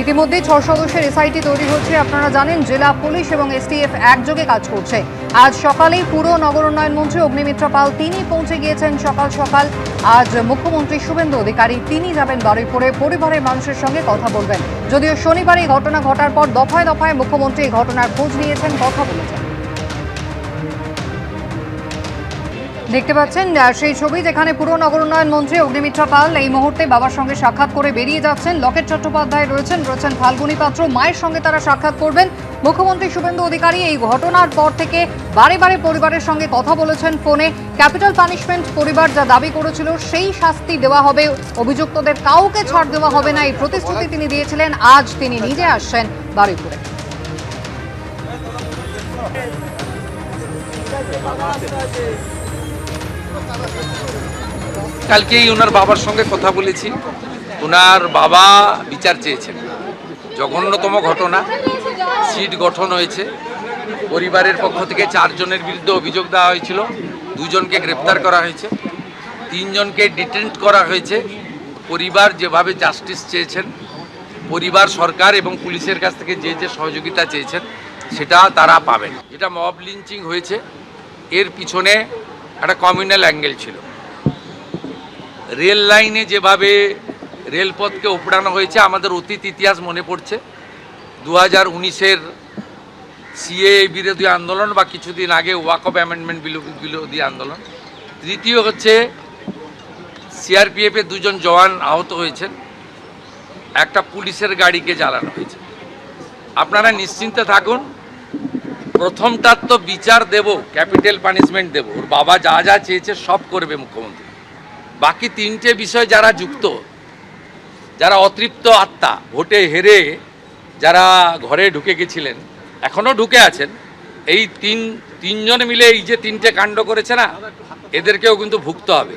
ইতিমধ্যে 6 সদস্যের এসআইটি তৈরি হচ্ছে। আপনারা জানেন জেলা পুলিশ এবং এসটিএফ একযোগে কাজ করছে। আজ সকালেই পুর নগর উন্নয়ন মন্ত্রী অগ্নিমিত্রা পাল তিনি পৌঁছে গিয়েছেন সকাল সকাল। আজ মুখ্যমন্ত্রী শুভেন্দু অধিকারী তিনি যাবেন বারুইপুরে, পরিবারের মানুষের সঙ্গে কথা বলবেন। যদিও শনিবার এই ঘটনা ঘটার পর দফায় দফায় মুখ্যমন্ত্রী এই ঘটনার খোঁজ নিয়েছেন, কথা বলেছেন। দেখতে পাচ্ছেন সেই ছবি, যেখানে পুর নগর উন্নয়ন মন্ত্রী অগ্নিমিত্রা পাল এই মুহূর্তে বাবার সঙ্গে সাক্ষাৎ করে বেরিয়ে যাচ্ছেন। লকেট চট্টোপাধ্যায় রয়েছেন ফাল্গুনী পাত্র, মায়ের সঙ্গে তারা সাক্ষাৎ করবেন। মুখ্যমন্ত্রী শুভেন্দু অধিকারী এই ঘটনার পর থেকে বারে বারে পরিবারের সঙ্গে কথা বলেছেন ফোনে। ক্যাপিটাল পানিশমেন্ট পরিবার যা দাবি করেছিল সেই শাস্তি দেওয়া হবে, অভিযুক্তদের কাউকে ছাড় দেওয়া হবে না, এই প্রতিশ্রুতি তিনি দিয়েছিলেন। আজ তিনি নিজে আসছেন বারুইপুরে। কালকেই ওনার বাবার সঙ্গে কথা বলেছি। ওনার বাবা বিচার চেয়েছেন। জঘন্যতম ঘটনা, সিট গঠন হয়েছে। পরিবারের পক্ষ থেকে 4 জনের বিরুদ্ধে অভিযোগ দেওয়া হয়েছিল, 2 জনকে গ্রেপ্তার করা হয়েছে, 3 জনকে ডিটেন্ট করা হয়েছে। পরিবার যেভাবে জাস্টিস চেয়েছেন, পরিবার সরকার এবং পুলিশের কাছ থেকে যে সহযোগিতা চেয়েছেন সেটা তারা পাবেন। এটা মব লিঞ্চিং হয়েছে, এর পিছনে একটা কমিউনাল অ্যাঙ্গেল ছিল। রেল লাইনে যেভাবে রেলপথকে উপড়ানো হয়েছে, আমাদের অতীত ইতিহাস মনে পড়ছে। 2019-এর সিএএ বিরোধী আন্দোলন বা কিছুদিন আগে ওয়াকফ অ্যামেন্ডমেন্ট বিরোধী আন্দোলন। তৃতীয় হচ্ছে সিআরপিএফের 2 জন জওয়ান আহত হয়েছেন, একটা পুলিশের গাড়িকে জ্বালানো হয়েছে। আপনারা নিশ্চিন্তে থাকুন, প্রথমটার তো বিচার দেব, ক্যাপিটাল পানিশমেন্ট দেব। ওর বাবা যা যা চেয়েছে সব করবে মুখ্যমন্ত্রী। বাকি 3টে বিষয় যারা যুক্ত, যারা অতৃপ্ত আত্মা, ভোটে হেরে যারা ঘরে ঢুকে গেছিলেন, এখনও ঢুকে আছেন, এই তিনজন মিলে এই যে 3টে কাণ্ড করেছে না, এদেরকেও কিন্তু ভুগতে হবে।